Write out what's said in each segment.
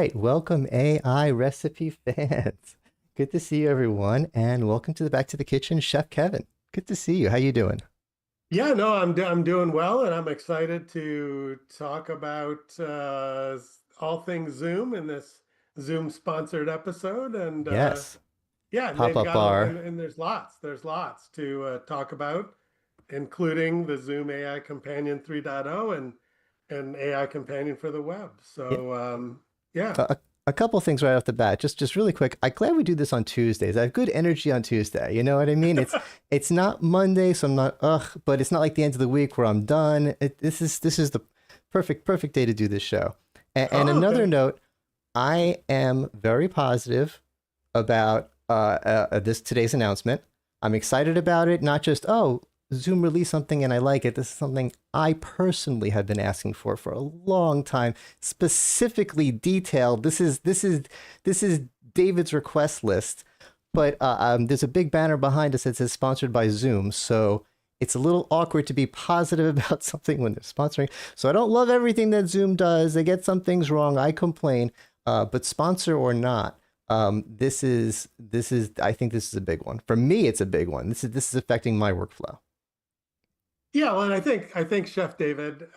right, welcome AI recipe fans. Good to see you, everyone, and welcome to the Back to the Kitchen, Chef Kevin. Good to see you. How you doing? Yeah, no, I'm doing well, and I'm excited to talk about all things Zoom in this Zoom sponsored episode. And Yes, yeah, and they've pop-up got bar. and there's lots to talk about, including the Zoom AI Companion 3.0 and AI Companion for the web. Yeah, So yeah. a couple things right off the bat. Just really quick. I'm glad we do this on Tuesdays. I have good energy on Tuesday. You know what I mean? It's not Monday, so I'm not but it's not like the end of the week where I'm done. This is the perfect day to do this show. And Oh, another okay. note, I am very positive about this today's announcement. I'm excited about it. Not just Zoom released something and I like it. This is something I personally have been asking for a long time. Specifically detailed. This is David's request list. But there's a big banner behind us that says sponsored by Zoom. So it's a little awkward to be positive about something when they're sponsoring. So I don't love everything that Zoom does. They get some things wrong. I complain. But sponsor or not, this is I think this is a big one. For me, it's a big one. This is affecting my workflow. Yeah, well, and I think Chef David,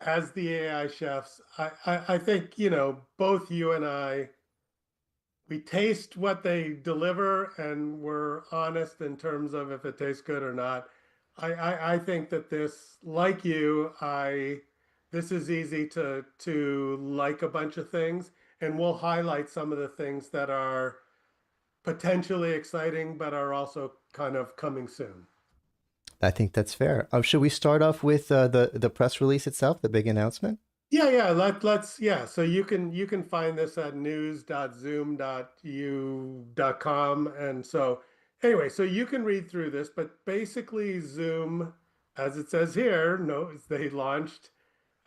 as the AI chefs, I think, both you and I, we taste what they deliver and we're honest in terms of if it tastes good or not. I think that this, like you, this is easy to like a bunch of things, and we'll highlight some of the things that are potentially exciting but are also kind of coming soon. I think that's fair. Should we start off with the press release itself, the big announcement? Yeah, let's yeah. So you can find this at news.zoom.u.com. And so anyway, so you can read through this, but basically Zoom, as it says here, knows they launched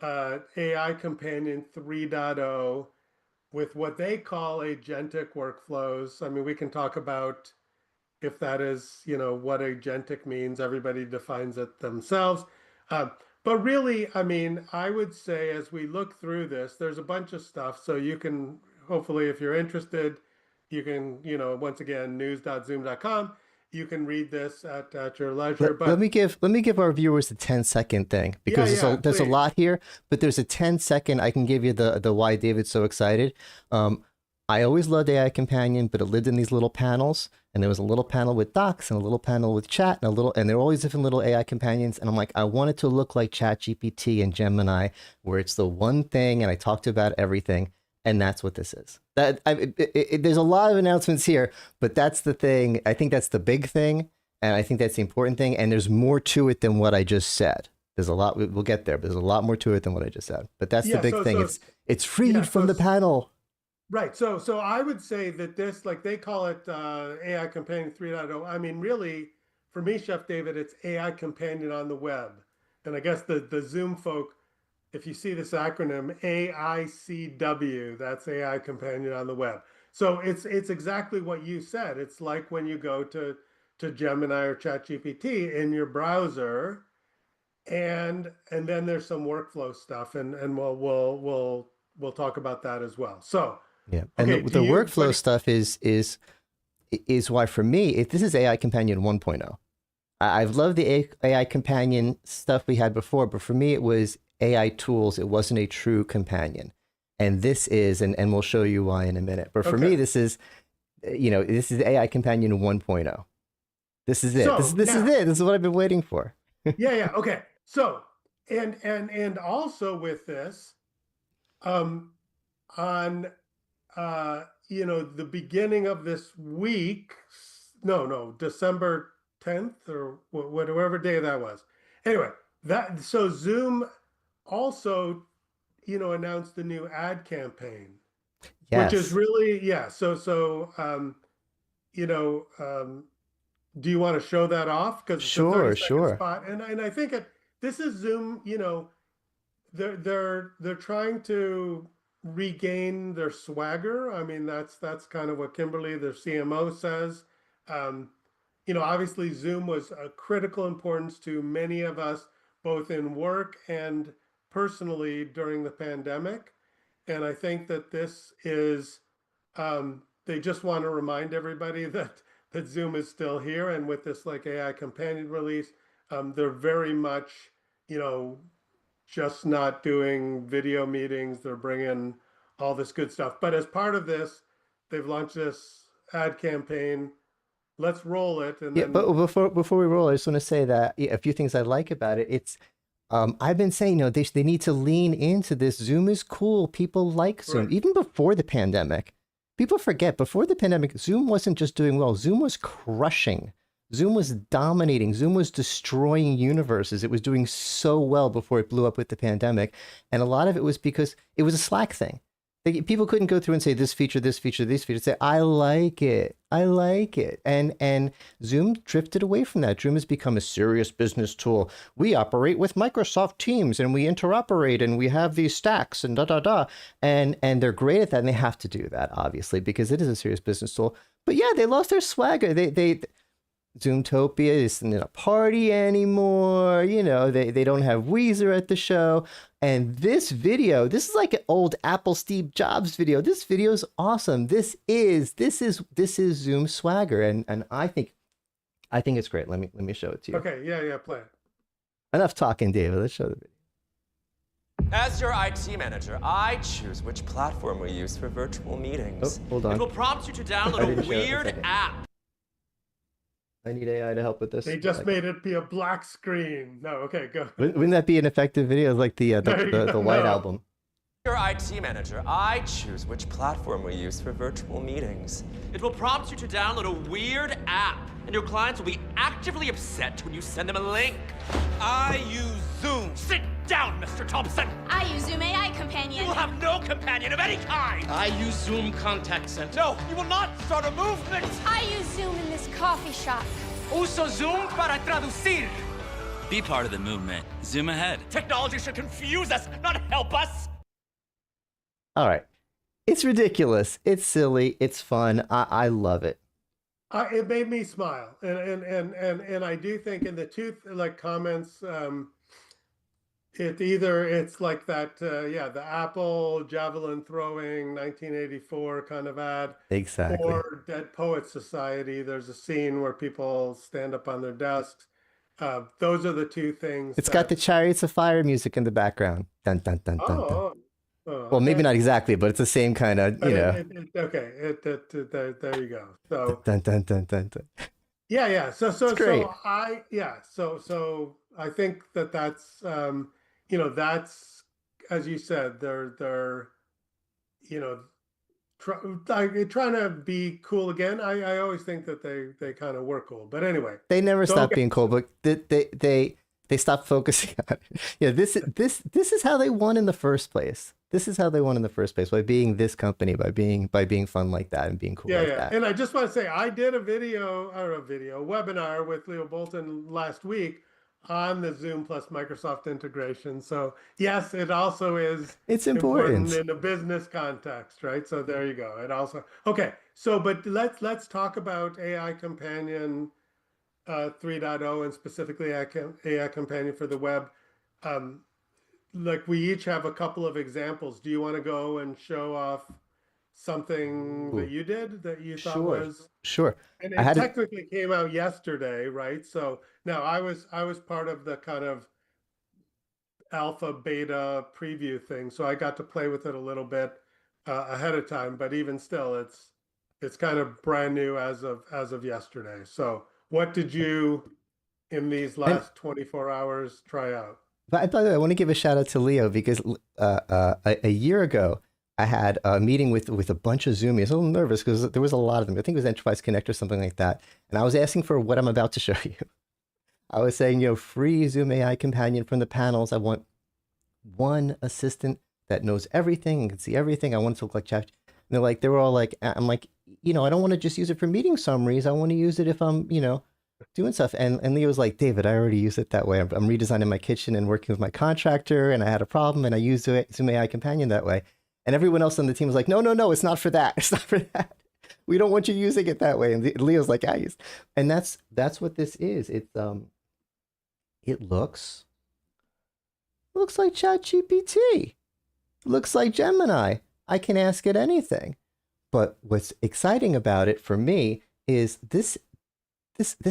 AI Companion 3.0 with what they call agentic workflows. I mean, we can talk about if that is, what agentic means. Everybody defines it themselves. Um, but really, I mean, I would say as we look through this, there's a bunch of stuff. So you can, hopefully, if you're interested, you can, once again, news.zoom.com. You can read this at your leisure. Let But me give our viewers the 10-second thing yeah, because yeah, there's a please. lot here, but there's a 10-second. I can give you the why David's so excited. Um, I always loved AI Companion, but it lived in these little panels, and there was a little panel with docs and a little panel with chat and there were always different little AI companions. And I'm like, I want it to look like Chat GPT and Gemini, where it's the one thing, and I talked about everything, and that's what this is. There's a lot of announcements here, but that's the thing. I think that's the big thing, and I think that's the important thing. And there's more to it than what I just said. There's a lot. We'll get there. But there's a lot more to it than what I just said. But that's the Yeah, big so thing. so It's yeah, freed from so the panel. right. So I would say that this, like they call it AI Companion 3.0. I mean, really, for me, Chef David, it's AI Companion on the web. And I guess the Zoom folk, if you see this acronym, AICW, that's AI Companion on the web. So it's exactly what you said. It's like when you go to Gemini or ChatGPT in your browser, and then there's some workflow stuff, and we'll talk about that as well. So, Yeah, and okay, the workflow stuff is why for me this is AI Companion 1.0. I've loved the AI Companion stuff we had before, but for me it was AI tools. It wasn't a true companion, and this is, and we'll show you why in a minute. But for me, okay. this is, this is AI Companion 1.0. This is it. So This is now, it. This is what I've been waiting for. yeah, okay. So, and also with this, um, on the beginning of this week, no, December 10th or whatever day that was. Anyway, that so Zoom also, announced the new ad campaign, which is Yes, really, yeah. So you know, um, do you want to show that off? Because it's a 30 sure, second sure. spot. And I think this is Zoom, they're trying to regain their swagger. I mean, that's kind of what Kimberly, their CMO, says. Um, obviously Zoom was a critical importance to many of us, both in work and personally during the pandemic. And I think that this is, they just want to remind everybody that Zoom is still here. And with this like AI companion release, they're very much, you know, just not doing video meetings. They're bringing all this good stuff. But as part of this, they've launched this ad campaign. Let's roll it. And Yeah, but then, before we roll, I just want to say that a few things I like about it. It's I've been saying, they need to lean into this. Zoom is cool. People like Zoom. right. Even before the pandemic, people forget, before the pandemic, Zoom wasn't just doing well. Zoom was crushing. Zoom was dominating. Zoom was destroying universes. It was doing so well before it blew up with the pandemic. And a lot of it was because it was a Slack thing. People couldn't go through and say this feature, this feature, this feature. Say, I like it. I like it. And Zoom drifted away from that. Zoom has become a serious business tool. We operate with Microsoft Teams and we interoperate and we have these stacks and da da da. And they're great at that, and they have to do that, obviously, because it is a serious business tool. But yeah, they lost their swagger. They Zoomtopia isn't a party anymore. They don't have Weezer at the show. And this video, this is like an old Apple Steve Jobs video. This video is awesome. This is Zoom swagger, and I think it's great. Let me show it to you. Okay. Yeah. Play it. Enough talking, David. Let's show the video. As your IT manager, I choose which platform we use for virtual meetings. Oh, hold on. It will prompt you to I download didn't a show it. weird Okay. app. I need AI to help with this. They just made it be a black screen. No, okay, go. Wouldn't that be an effective video? Like the White No. Album. Your IT manager, I choose which platform we use for virtual meetings. It will prompt you to download a weird app, and your clients will be actively upset when you send them a link. I use Zoom. Sit down, Mr. Thompson. I use Zoom AI Companion. You will have no companion of any kind. I use Zoom Contact Center. No, you will not start a movement. I use Zoom in this coffee shop. Uso Zoom para traducir. Be part of the movement. Zoom ahead. Technology should confuse us, not help us. All right. It's ridiculous. It's silly. It's fun. I love it. It made me smile, and I do think in the two like comments, it's like that, the Apple javelin throwing 1984 kind of ad, Exactly. or Dead Poets Society. There's a scene where people stand up on their desks. Those are the two things. It's got the Chariots of Fire music in the background. Dun dun dun dun dun. Well, maybe not exactly, but it's the same kind of, there you go. So dun dun dun dun dun. yeah. So great. so I think that's that's, as you said, they're trying to be cool again. I always think that they kind of were cool, but anyway, They never Don't stop get- being cool, but they stopped focusing on it. Yeah, this is how they won in the first place. This is how they won in the first place, by being this company, by being fun like that and being cool like that. And I just want to say, I did a webinar with Leo Bolton last week on the Zoom plus Microsoft integration. So yes, it also is. It's important. in a business context, right? So there you go. It also So, but let's talk about AI Companion 3.0, and specifically AI Companion for the web. Like, we each have a couple of examples. Do you want to go and show off something that you did that you thought was? Sure. And I it had technically came out yesterday, right? So now I was part of the kind of alpha beta preview thing, so I got to play with it a little bit ahead of time. But even still, it's kind of brand new as of yesterday. So what did you, in these last 24 hours, try out? But by the way, I want to give a shout out to Leo, because a year ago, I had a meeting with a bunch of Zoomies. I was a little nervous because there was a lot of them. I think it was Enterprise Connect or something like that. And I was asking for what I'm about to show you. I was saying, free Zoom AI Companion from the panels. I want one assistant that knows everything and can see everything. I want it to look like chat. And they were all like, I'm like, I don't want to just use it for meeting summaries. I want to use it if I'm, doing stuff. And Leo was like, David, I already use it that way. I'm redesigning my kitchen and working with my contractor, and I had a problem, and I used Zoom AI Companion that way. And everyone else on the team was like, no, it's not for that. It's not for that. We don't want you using it that way. And Leo's like, I use. And that's what this is. It looks like ChatGPT. looks like Gemini. I can ask it anything. But what's exciting about it for me is this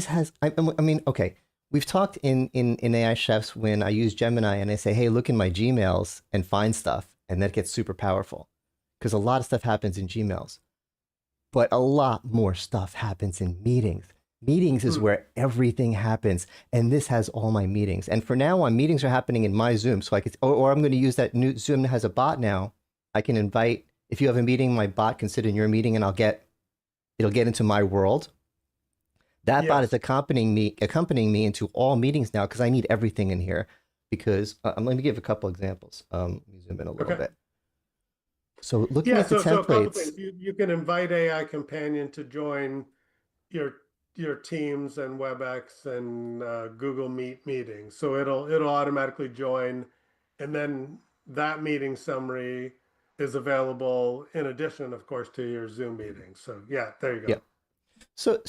has, I mean, okay, we've talked in AI Chefs when I use Gemini and I say, hey, look in my Gmails and find stuff. And that gets super powerful because a lot of stuff happens in Gmails. But a lot more stuff happens in meetings. Meetings is where everything happens. And this has all my meetings. And for now on, meetings are happening in my Zoom. So I could, or I'm going to use that new Zoom that has a bot now. I can invite, if you have a meeting, my bot can sit in your meeting and it'll get into my world. That bot is accompanying me into all meetings now because I need everything in here. Because let me give a couple examples. Let me zoom in a little bit. So looking at the templates, so a couple things. You can invite AI Companion to join your Teams and WebEx and Google Meet meetings. So it'll automatically join, and then that meeting summary is available in addition, of course, to your Zoom meetings. So yeah, there you go. Yeah. So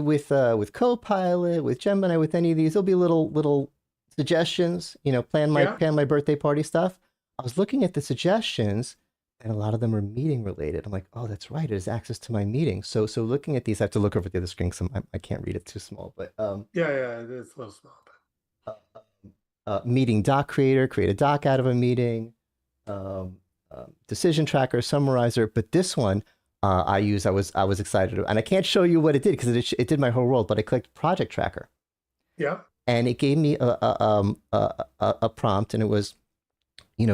with Copilot, with Gemini, with any of these, there'll be little suggestions. Plan my birthday party stuff. I was looking at the suggestions, and a lot of them are meeting related. I'm like, oh, that's right. It has access to my meeting. So looking at these, I have to look over the other screen because I can't read it too small. But yeah, it is a little small. But meeting doc creator, create a doc out of a meeting. Decision tracker, summarizer. But this one I was excited and I can't show you what it did because it did my whole world. But I clicked project tracker. Yeah. And it gave me a prompt, and it was,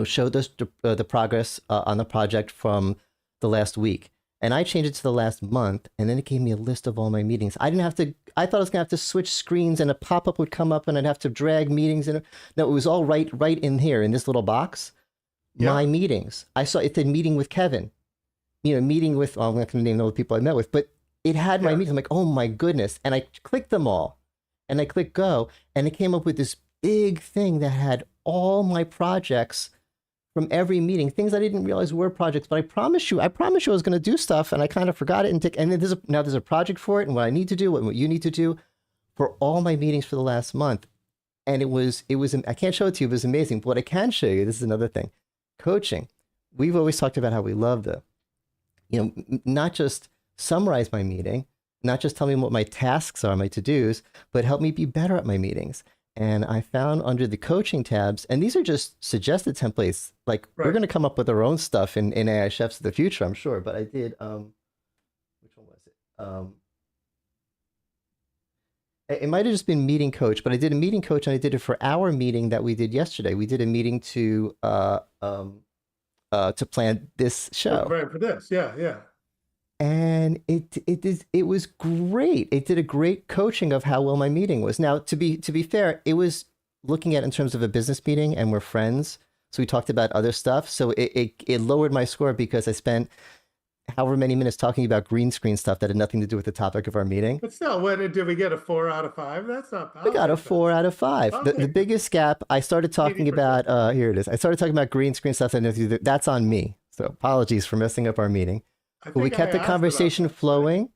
show the progress on the project from the last week. And I changed it to the last month, and then it gave me a list of all my meetings. I thought I was gonna have to switch screens, and a pop-up would come up, and I'd have to drag meetings in. No, it was all right in here in this little box. Yeah. My meetings. I saw it said meeting with Kevin. Meeting with. Well, I'm not gonna name all the people I met with, but it had my meetings. I'm like, oh my goodness, and I clicked them all. And I clicked go, and it came up with this big thing that had all my projects from every meeting, things I didn't realize were projects. But I promise you I was going to do stuff, and I kind of forgot it. And then now there's a project for it, and what I need to do, what you need to do for all my meetings for the last month. And it was I can't show it to you, but it was amazing. But what I can show you, this is another thing, coaching. We've always talked about how we love not just summarize my meeting, not just tell me what my tasks are, my to-dos, but help me be better at my meetings. And I found under the coaching tabs, and these are just suggested templates. Like we're going to come up with our own stuff in AI Chefs of the future, I'm sure. But I did, which one was it? It might have just been meeting coach, but I did a meeting coach, and I did it for our meeting that we did yesterday. We did a meeting to plan this show. Right, for this, yeah. And it was great. It did a great coaching of how well my meeting was. Now, to be fair, it was looking at in terms of a business meeting, and we're friends, so we talked about other stuff. So it lowered my score because I spent however many minutes talking about green screen stuff that had nothing to do with the topic of our meeting. But still, did we get a 4 out of 5? That's not bad. We got a 4 out of 5. Okay. The biggest gap, I started talking 80%. About, here it is. I started talking about green screen stuff. That's on me. So apologies for messing up our meeting. But we kept the conversation flowing.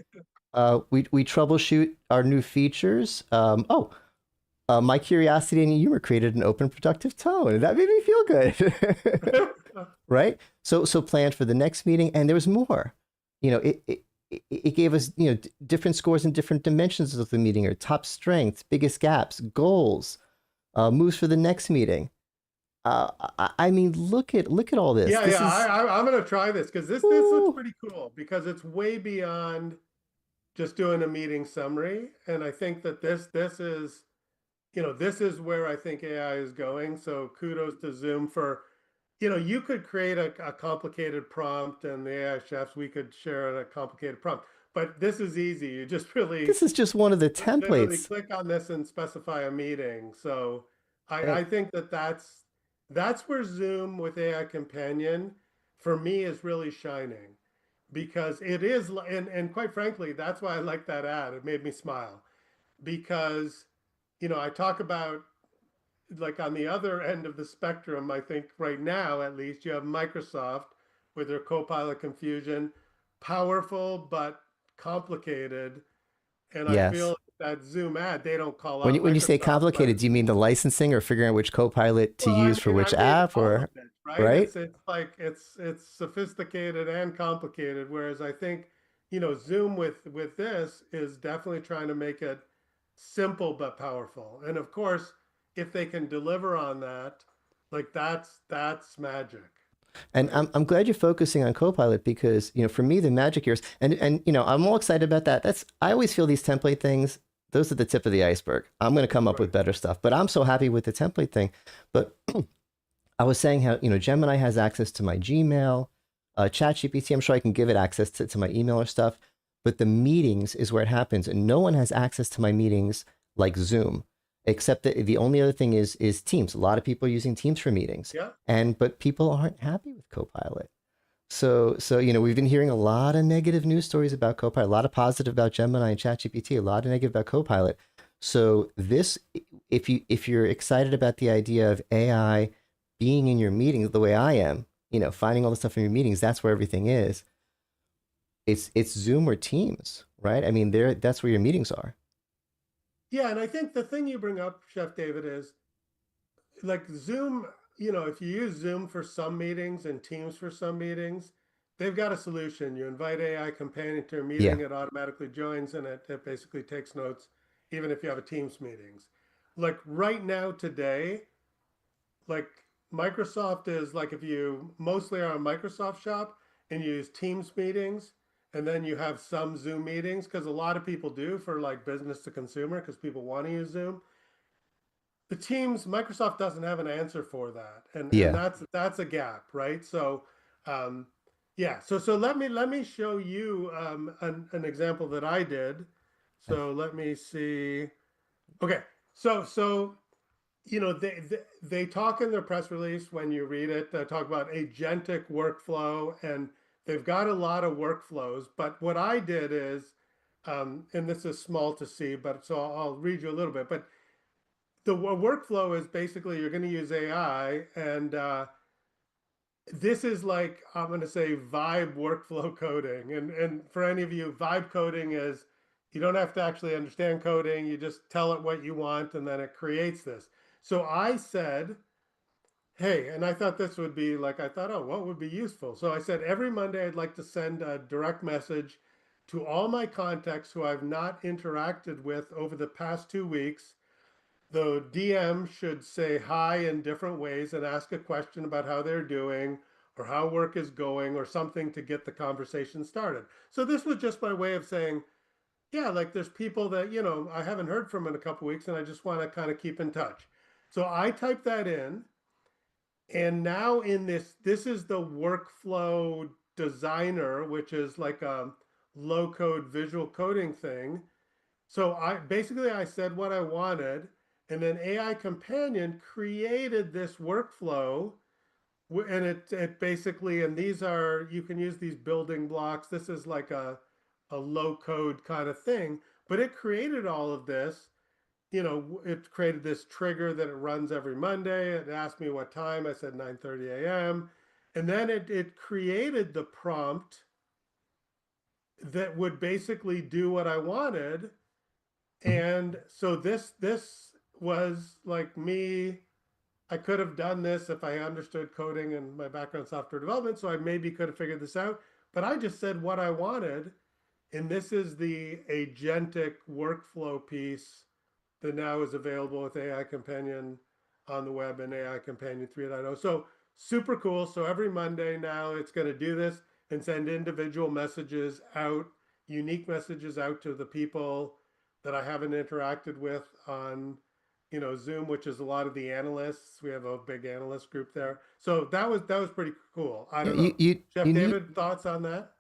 We troubleshoot our new features. My curiosity and humor created an open, productive tone. That made me feel good. Right? So planned for the next meeting, and there was more. It gave us different scores in different dimensions of the meeting, or top strengths, biggest gaps, goals, moves for the next meeting. I mean, look at all this. I'm gonna try this because this looks pretty cool because it's way beyond just doing a meeting summary, and I think that this is this is where I think AI is going. So kudos to Zoom for you could create a complicated prompt, and the AI chefs, we could share a complicated prompt, but this is easy. You just this is just one of the templates. Click on this and specify a meeting. So I think that's where Zoom with AI Companion, for me, is really shining, because it is, and quite frankly, that's why I like that ad. It made me smile, because, I talk about, like, on the other end of the spectrum, I think right now, at least, you have Microsoft with their Copilot Confusion, powerful but complicated, And I Yes. feel that Zoom ad, they don't call When out when you say Microsoft, but complicated, do you mean the licensing or figuring out which Copilot to well, use for I which mean app all of or it, right? right? It's like it's sophisticated and complicated. Whereas I think, Zoom with this is definitely trying to make it simple but powerful. And of course, if they can deliver on that, like that's magic, And right? I'm glad you're focusing on Copilot because, for me, the magic here is, and I'm all excited about that. I always feel these template things, those are the tip of the iceberg. I'm going to come up with Right. better stuff, but I'm so happy with the template thing. But I was saying how, Gemini has access to my Gmail, ChatGPT, I'm sure I can give it access to my email or stuff, but the meetings is where it happens. And no one has access to my meetings like Zoom, except that the only other thing is Teams. A lot of people are using Teams for meetings, Yeah. but people aren't happy with Copilot. So we've been hearing a lot of negative news stories about Copilot, a lot of positive about Gemini and ChatGPT, a lot of negative about Copilot. So this, if you're excited about the idea of AI being in your meetings the way I am, finding all the stuff in your meetings, that's where everything is. It's Zoom or Teams, right? I mean, that's where your meetings are. Yeah, and I think the thing you bring up, Chef David, is like Zoom, if you use Zoom for some meetings and Teams for some meetings, they've got a solution. You invite AI companion to a Yeah, meeting, it automatically joins and it basically takes notes, even if you have a Teams meetings. Like right now, today, like Microsoft is like if you mostly are a Microsoft shop and you use Teams meetings, and then you have some Zoom meetings, because a lot of people do for like business to consumer, because people want to use Zoom. The Teams, Microsoft doesn't have an answer for that, and yeah. that's a gap, right? So um yeah, so let me show you an example that I did. So let me see. Okay, so they talk in their press release, when you read it, they talk about agentic workflow, and they've got a lot of workflows. But what I did is, and this is small to see, but so I'll read you a little bit. But the workflow is basically you're going to use AI, and this is like, I'm going to say, vibe workflow coding. And for any of you, vibe coding is, you don't have to actually understand coding. You just tell it what you want, and then it creates this. So I said, hey, and I thought this would be like, I thought, oh, what would be useful? So I said, every Monday, I'd like to send a direct message to all my contacts who I've not interacted with over the past 2 weeks. The DM should say hi in different ways and ask a question about how they're doing or how work is going or something to get the conversation started. So this was just my way of saying, yeah, like there's people that, I haven't heard from in a couple weeks and I just want to kind of keep in touch. So I typed that in, and now in this is the workflow designer, which is like a low code visual coding thing. So I said what I wanted, and then AI Companion created this workflow, and it basically, and these are, you can use these building blocks. This is like a low code kind of thing, but it created all of this. It created this trigger that it runs every Monday. It asked me what time. I said 9:30 a.m. And then it created the prompt that would basically do what I wanted. And so this was like me. I could have done this if I understood coding and my background software development, so I maybe could have figured this out. But I just said what I wanted, and this is the agentic workflow piece that now is available with AI Companion on the web and AI Companion 3.0. So super cool. So every Monday now it's going to do this and send individual messages out, unique messages out to the people that I haven't interacted with on Zoom, which is a lot of the analysts. We have a big analyst group there. So that was pretty cool. I Yeah, don't know. Jeff you need David, thoughts on that?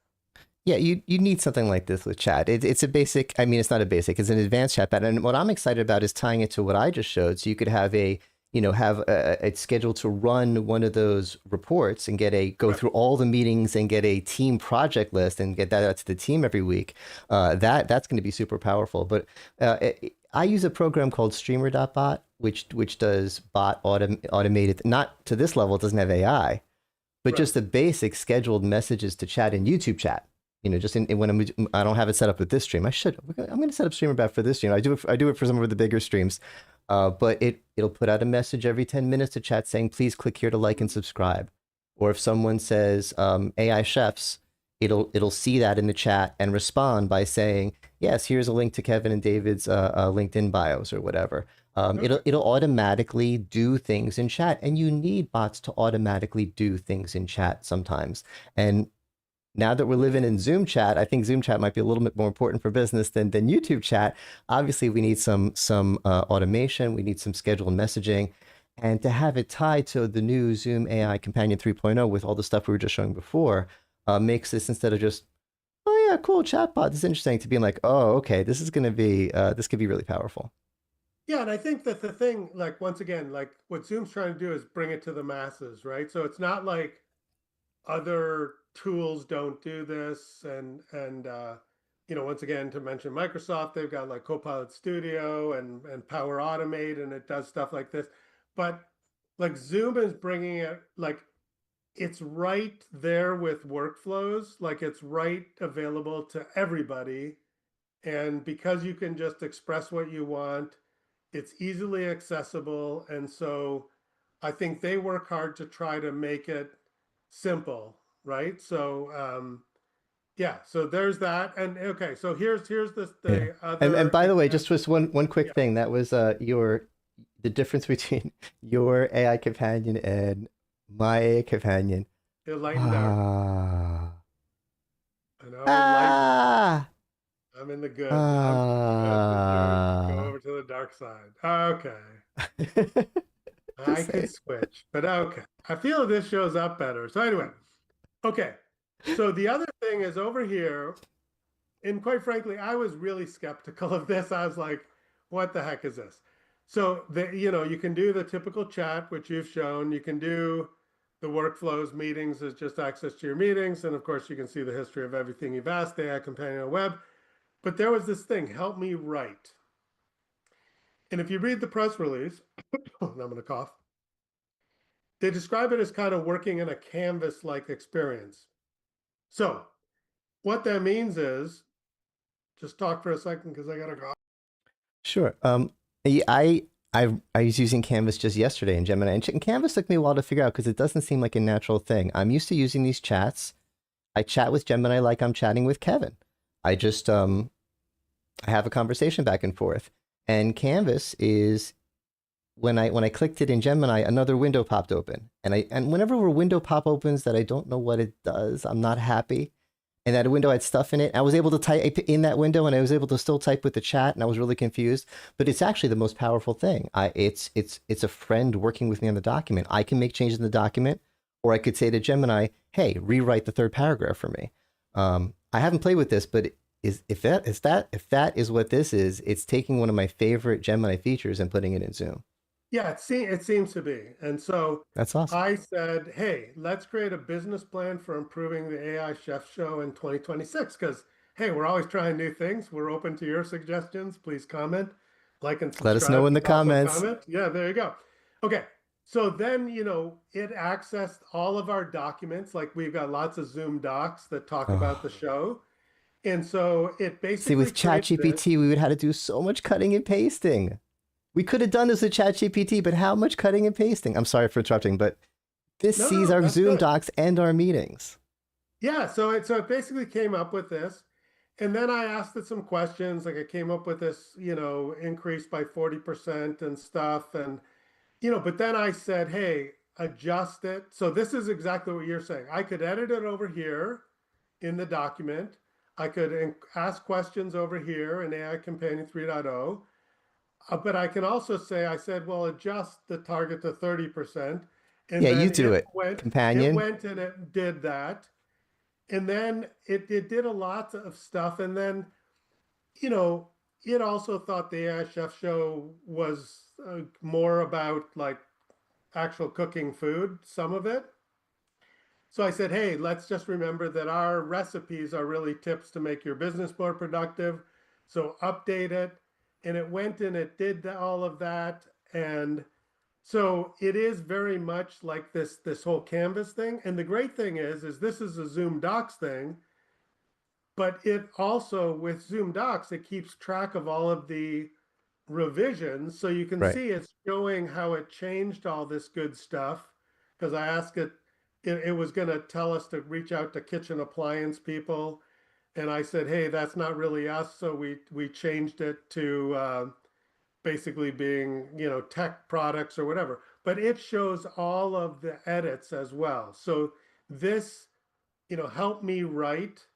Yeah, you need something like this with chat. It's a basic, I mean, it's not a basic, it's an advanced chat bot. And what I'm excited about is tying it to what I just showed. So you could have it's scheduled to run one of those reports and go through all the meetings and get a team project list and get that out to the team every week. That's going to be super powerful. But I use a program called streamer.bot, which does automated, not to this level, it doesn't have AI, but Right. just the basic scheduled messages to chat in YouTube chat. just when I don't have it set up with this stream. I'm going to set up Streamer Bat for this stream. I do it for some of the bigger streams. But it'll put out a message every 10 minutes to chat saying, please click here to like and subscribe. Or if someone says AI chefs, it'll see that in the chat and respond by saying, yes, here's a link to Kevin and David's LinkedIn bios or whatever. It'll automatically do things in chat, and you need bots to automatically do things in chat sometimes. And now that we're living in Zoom chat, I think Zoom chat might be a little bit more important for business than YouTube chat. Obviously, we need some automation. We need some scheduled messaging. And to have it tied to the new Zoom AI Companion 3.0 with all the stuff we were just showing before makes this, instead of just, oh yeah, cool chatbot, this is interesting, to being like, oh, okay, this is going to be, this could be really powerful. Yeah, and I think that the thing, like, once again, like what Zoom's trying to do is bring it to the masses, right? So it's not like other tools don't do this, and once again, to mention Microsoft, they've got like Copilot Studio and Power Automate, and it does stuff like this. But like Zoom is bringing it, like it's right there with workflows, like it's right available to everybody. And because you can just express what you want, it's easily accessible. And so I think they work hard to try to make it simple, right? So yeah, so there's that. And okay, so here's the other, and by the way, just one quick thing, that was the difference between your AI companion and my AI companion. Enlightened Dark. I know, I'm in the good. Go over to the dark side. Okay. I could switch, but okay. I feel this shows up better. So anyway, okay. So the other thing is over here, and quite frankly, I was really skeptical of this. I was like, what the heck is this? So you can do the typical chat, which you've shown. You can do the workflows. Meetings is just access to your meetings. And of course, you can see the history of everything you've asked, AI Companion on web. But there was this thing, help me write. And if you read the press release, now I'm going to cough. They describe it as kind of working in a canvas-like experience. So what that means is, just talk for a second because I got to go. Sure. I was using Canvas just yesterday in Gemini, and Canvas took me a while to figure out because it doesn't seem like a natural thing. I'm used to using these chats. I chat with Gemini like I'm chatting with Kevin. I just I have a conversation back and forth. And Canvas is, when I clicked it in Gemini, another window popped open. And whenever a window pop opens that I don't know what it does, I'm not happy. And that window had stuff in it. I was able to type in that window, and I was able to still type with the chat, and I was really confused. But it's actually the most powerful thing. It's a friend working with me on the document. I can make changes in the document, or I could say to Gemini, hey, rewrite the third paragraph for me. I haven't played with this, but if that is what this is, it's taking one of my favorite Gemini features and putting it in Zoom. Yeah, it seems to be. And so that's awesome. I said, hey, let's create a business plan for improving the AI Chef Show in 2026. Because, hey, we're always trying new things. We're open to your suggestions. Please comment, like, and subscribe. Let us know in the comments. Comment. Yeah, there you go. Okay. So then, it accessed all of our documents. Like, we've got lots of Zoom docs that talk about the show. And so it basically... See, with ChatGPT, we would have to do so much cutting and pasting. We could have done this with ChatGPT, but how much cutting and pasting? I'm sorry for interrupting, but this sees our Zoom docs and our meetings. Yeah, so it basically came up with this. And then I asked it some questions, like I came up with this, increase by 40% and stuff. And, but then I said, hey, adjust it. So this is exactly what you're saying. I could edit it over here in the document. I could ask questions over here in AI Companion 3.0. But I can also say, I said, well, adjust the target to 30%. And yeah, you do it. Companion. It went and it did that. And then it did a lot of stuff. And then, it also thought the AI Chef Show was more about like actual cooking food, some of it. So I said, hey, let's just remember that our recipes are really tips to make your business more productive. So update it. And it went and it did all of that. And so it is very much like this whole Canvas thing. And the great thing is this is a Zoom Docs thing. but it also, with Zoom Docs, it keeps track of all of the revisions. So you can Right. see it's showing how it changed all this good stuff. Because I asked it was going to tell us to reach out to kitchen appliance people. And I said, hey, that's not really us. So we changed it to basically being, tech products or whatever. But it shows all of the edits as well. So this, helped me write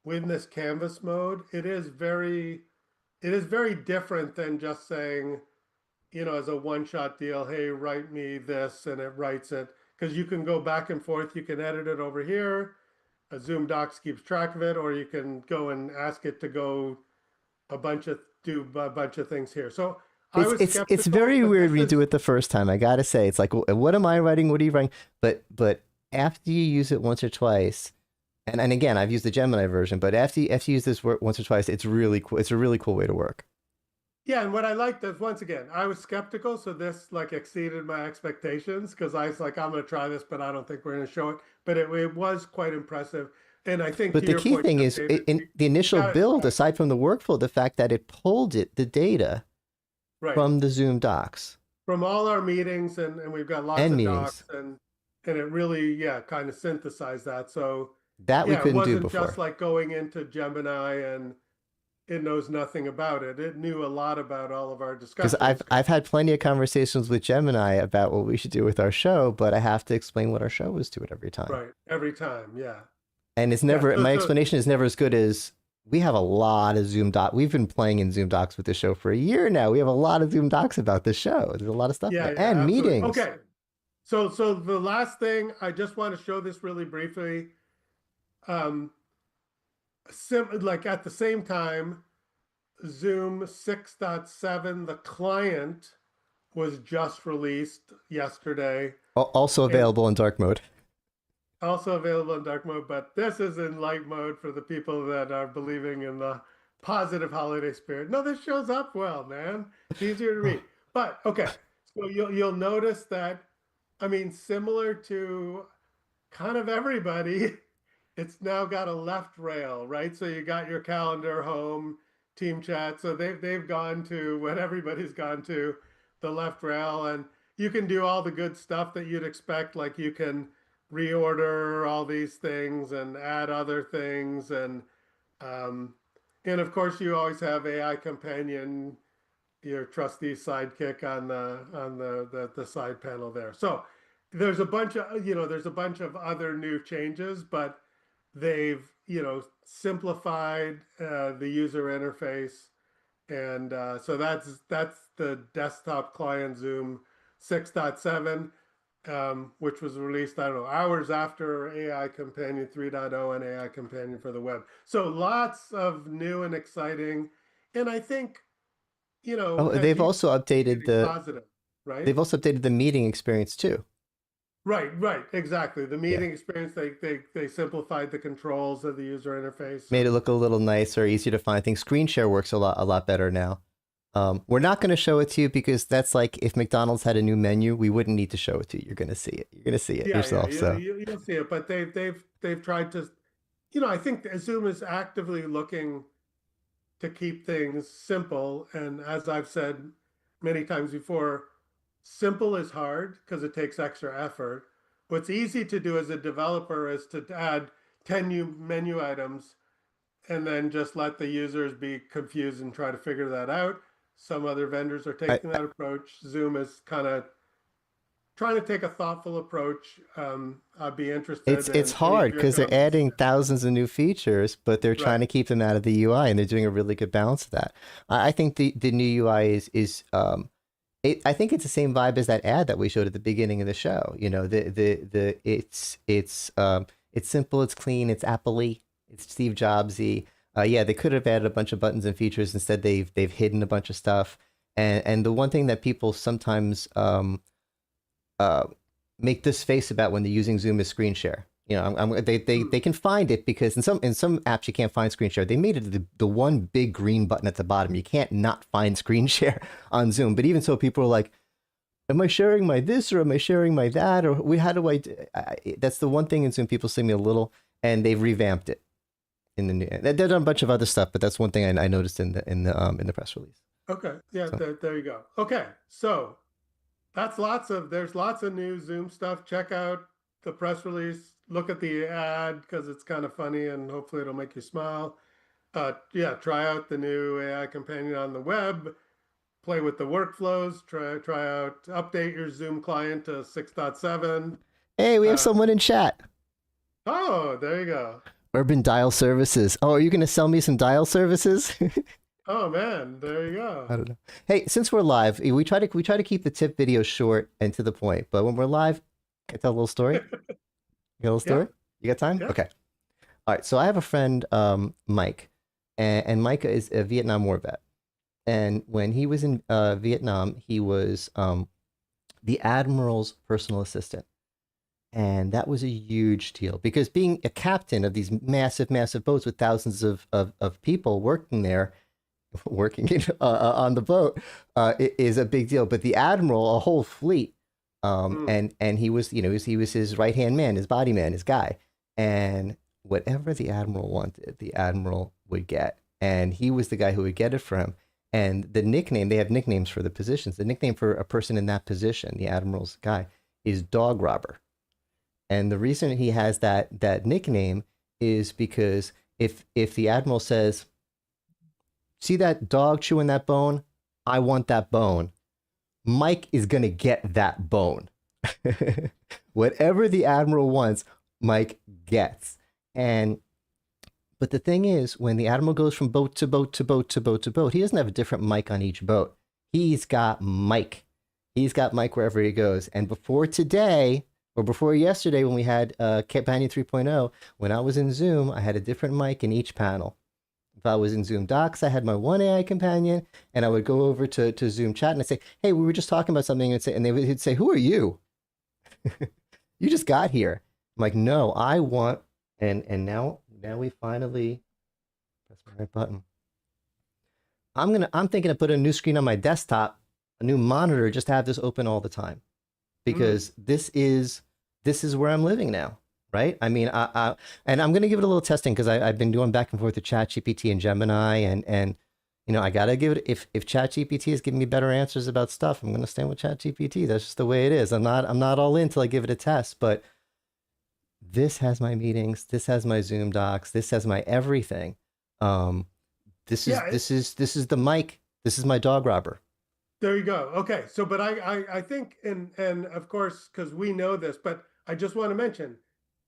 with this canvas mode. It is very different than just saying, as a one-shot deal, hey, write me this, and it writes it. Because you can go back and forth. You can edit it over here. A Zoom Docs keeps track of it, or you can go and ask it to do a bunch of things here. So I was It's skeptical, very but weird this when you is do it the first time. I gotta say, it's like, what am I writing? What are you writing? But after you use it once or twice, and again, I've used the Gemini version, but after you use this once or twice, it's really cool. It's a really cool way to work. Yeah, and what I liked is, once again, I was skeptical, so this like exceeded my expectations, because I was like, I'm going to try this, but I don't think we're going to show it. But it was quite impressive, and I think But to the your key point, thing is, David, in the we initial gotta build, try. aside from the workflow, the fact that it pulled the data Right, from the Zoom docs from all our meetings, and we've got lots and of meetings docs, and it really, yeah, kind of synthesized that. So that we yeah, it couldn't do wasn't just before. like going into Gemini and it knows nothing about it. It knew a lot about all of our Because discussions. I've had plenty of conversations with Gemini about what we should do with our show, but I have to explain what our show is to it every time. Right, every time, yeah, And it's yeah. never, So my so explanation is never as good as, we have a lot of Zoom docs. We've been playing in Zoom docs with the show for a year now. We have a lot of Zoom docs about this show. There's a lot of stuff in yeah, there, yeah, and absolutely. meetings. Okay, so the last thing, I just want to show this really briefly. Um, like at the same time, Zoom 6.7, the client, was just released yesterday, Also and available in dark mode. also available in dark mode, but this is in light mode for the people that are believing in the positive holiday spirit. No, this shows up well, man. It's easier to read. But okay, so you'll notice that, I mean, similar to kind of everybody, it's now got a left rail, right? So you got your calendar, home, team chat. So they've gone to what everybody's gone to, the left rail, and you can do all the good stuff that you'd expect, like you can reorder all these things and add other things, um, and of course you always have AI companion, your trusty sidekick on the side panel there. So there's a bunch of other new changes, but they've simplified the user interface, and so that's the desktop client Zoom 6.7, which was released, I don't know, hours after AI Companion 3.0 and AI Companion for the web. So lots of new and exciting, and I think, Oh, as they've you also updated positive, right? they've also updated the meeting experience too. Right, exactly. The Yeah. meeting experience, they simplified the controls of the user interface. Made it And look a little nicer, easier to find things. Screen share works a lot better now. We're not going to show it to you because that's like if McDonald's had a new menu, we wouldn't need to show it to you. You're going to see it. You're going to see it yeah, yourself. So you'll see it. But they've tried to, I think Zoom is actively looking to keep things simple. And as I've said many times before, simple is hard because it takes extra effort. What's easy to do as a developer is to add 10 new menu items and then just let the users be confused and try to figure that out. Some other vendors are I, taking that approach. Zoom is kind of trying to take a thoughtful approach. I'd be interested it's in any of hard your because they're comments. adding thousands of new features, but they're trying Right. to keep them out of the UI, and they're doing a really good balance of that. I think the new UI I think it's the same vibe as that ad that we showed at the beginning of the show. It's simple, it's clean, it's Apple-y, it's Steve Jobsy. Yeah, they could have added a bunch of buttons and features. Instead, they've hidden a bunch of stuff. And the one thing that people sometimes make this face about when they're using Zoom is screen share. They can find it because in some apps you can't find screen share. They made it the one big green button at the bottom. You can't not find screen share on Zoom. But even so, people are like, "Am I sharing my this or am I sharing my that or how do I?" That's the one thing in Zoom people see me a little, and they've revamped it. in the new. They've done a bunch of other stuff, but that's one thing I noticed in the press release. Okay. Yeah. So. There you go. Okay. So there's lots of new Zoom stuff. Check out the press release. Look at the ad because it's kind of funny and hopefully it'll make you smile. Yeah, try out the new AI companion on the web. Play with the workflows. Try out, update your Zoom client to 6.7. Hey, we have someone in chat. Oh, there you go. Urban Dial Services. Oh, are you going to sell me some dial services? Oh man, there you go. I don't know. Hey, since we're live, we try to keep the tip video short and to the point. But when we're live, can I tell a little story? You got a little story? Yeah. You got time? Yeah. Okay. All right. So I have a friend, Mike, and Mike is a Vietnam War vet. And when he was in Vietnam, he was the admiral's personal assistant. And that was a huge deal because being a captain of these massive, massive boats with thousands of people working there, on the boat, is a big deal. But the admiral, a whole fleet, and he was, he was his right hand man, his body man, his guy, and whatever the admiral wanted, the admiral would get, and he was the guy who would get it for him. And the nickname, they have nicknames for the positions. The nickname for a person in that position, the admiral's guy, is dog robber. And the reason he has that nickname is because if the admiral says, "See that dog chewing that bone? I want that bone," Mike is going to get that bone. Whatever the admiral wants, Mike gets. But the thing is, when the admiral goes from boat to boat to boat to boat to boat, he doesn't have a different Mike on each boat. He's got Mike. He's got Mike wherever he goes. And before today, or before yesterday when we had Companion 3.0, when I was in Zoom, I had a different mic in each panel. If I was in Zoom Docs, I had my one AI companion, and I would go over to Zoom Chat and I'd say, "Hey, we were just talking about something," and they would say, "Who are you? You just got here." I'm like, "No, I want," and now we finally press my right button. I'm thinking of putting a new screen on my desktop, a new monitor, just to have this open all the time, because this is where I'm living now. Right? I mean, and I'm going to give it a little testing because I've been doing back and forth with ChatGPT and Gemini, and I got to give it, if ChatGPT is giving me better answers about stuff, I'm going to stand with ChatGPT. That's just the way it is. I'm not all in till I give it a test, but this has my meetings, this has my Zoom docs, this has my everything. This is the mic. This is my dog robber. There you go. Okay. So, but I think, and of course, because we know this, but I just want to mention,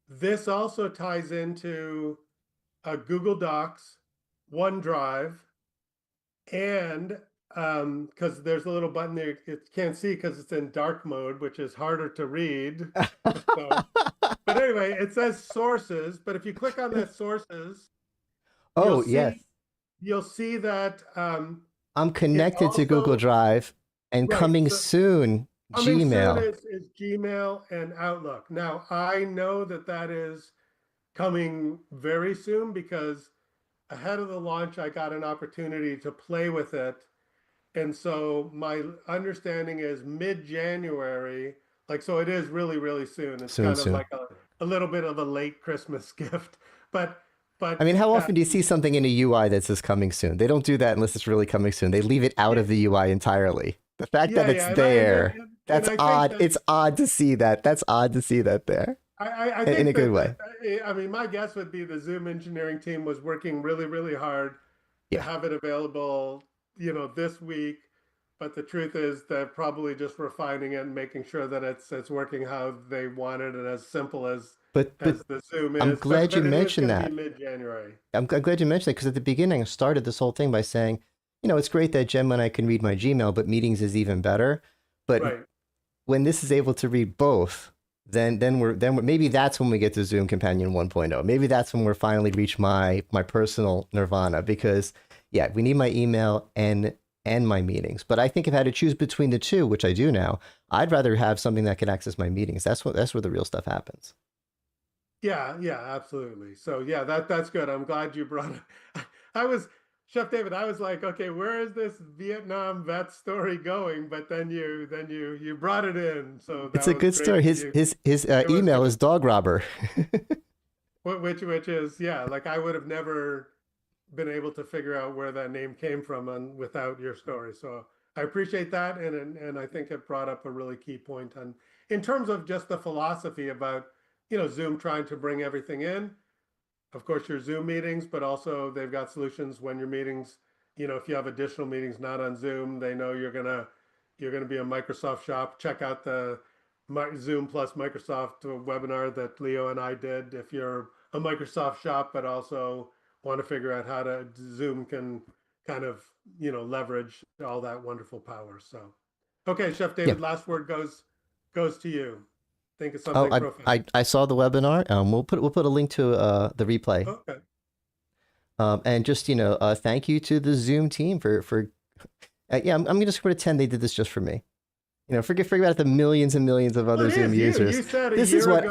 this also ties into Google Docs, OneDrive, and because there's a little button there you can't see because it's in dark mode, which is harder to read. So, but anyway, it says sources, but if you click on that sources, you'll see that I'm connected to Google Drive, and coming soon, Gmail. Is Gmail and Outlook. Now, I know that is coming very soon because ahead of the launch, I got an opportunity to play with it. And so my understanding is mid-January, so it is really, really soon. It's soon. Like a little bit of a late Christmas gift. But I mean, how often do you see something in a UI that says coming soon? They don't do that unless it's really coming soon. They leave it out of the UI entirely. The fact that it's there. That's odd. It's odd to see that. That's odd to see that there. I think in a good way. I mean, my guess would be the Zoom engineering team was working really, really hard to have it available, this week. But the truth is they're probably just refining it and making sure that it's working how they want it and as simple as the Zoom is. I'm glad you mentioned that. Mid-January. I'm glad you mentioned that because at the beginning I started this whole thing by saying, it's great that Gemini can read my Gmail, but meetings is even better. But when this is able to read both, then we're maybe that's when we get to Zoom Companion 1.0. Maybe that's when we're finally reach my personal nirvana, because we need my email and my meetings. But I think if I had to choose between the two, which I do now, I'd rather have something that can access my meetings. That's where the real stuff happens. Yeah, absolutely. So that's good. I'm glad you brought it. Chef David, I was like, okay, where is this Vietnam vet story going? But then you brought it in. So it's a good story. His email is dog robber. which is, yeah, like I would have never been able to figure out where that name came from without your story. So I appreciate that, and I think it brought up a really key point on in terms of just the philosophy about Zoom trying to bring everything in. Of course, your Zoom meetings, but also they've got solutions when your meetings, if you have additional meetings not on Zoom, they know you're gonna be a Microsoft shop. Check out the Zoom plus Microsoft webinar that Leo and I did. If you're a Microsoft shop, but also want to figure out how to Zoom can kind of leverage all that wonderful power. So, okay, Chef David, last word goes to you. Think of something profound. I saw the webinar. We'll put a link to the replay. Okay. And just thank you to the Zoom team for I'm gonna just pretend they did this just for me. Forget about the millions and millions of other Zoom users. You said this is what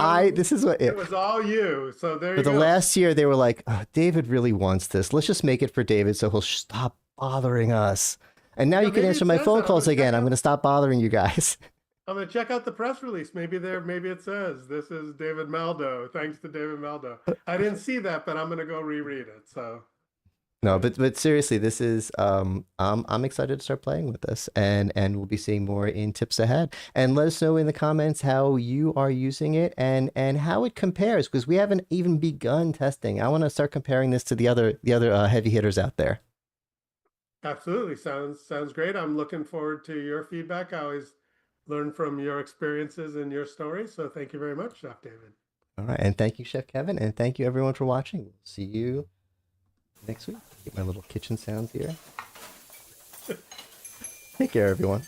it was all you. So there you go. For the last year, they were like, oh, David really wants this. Let's just make it for David so he'll stop bothering us. And now you can answer my phone calls again. I'm going to stop bothering you guys. I'm going to check out the press release. Maybe it says, this is David Maldo. Thanks to David Maldo. I didn't see that, but I'm going to go reread it. So. No, but seriously, this is I'm excited to start playing with this, and we'll be seeing more in tips ahead. And let us know in the comments how you are using it and how it compares, because we haven't even begun testing. I want to start comparing this to the other heavy hitters out there. Absolutely, sounds great. I'm looking forward to your feedback. I always learn from your experiences and your stories. So thank you very much, Chef David. All right, and thank you, Chef Kevin, and thank you everyone for watching. We'll see you next week. Get my little kitchen sounds here. Take care, everyone.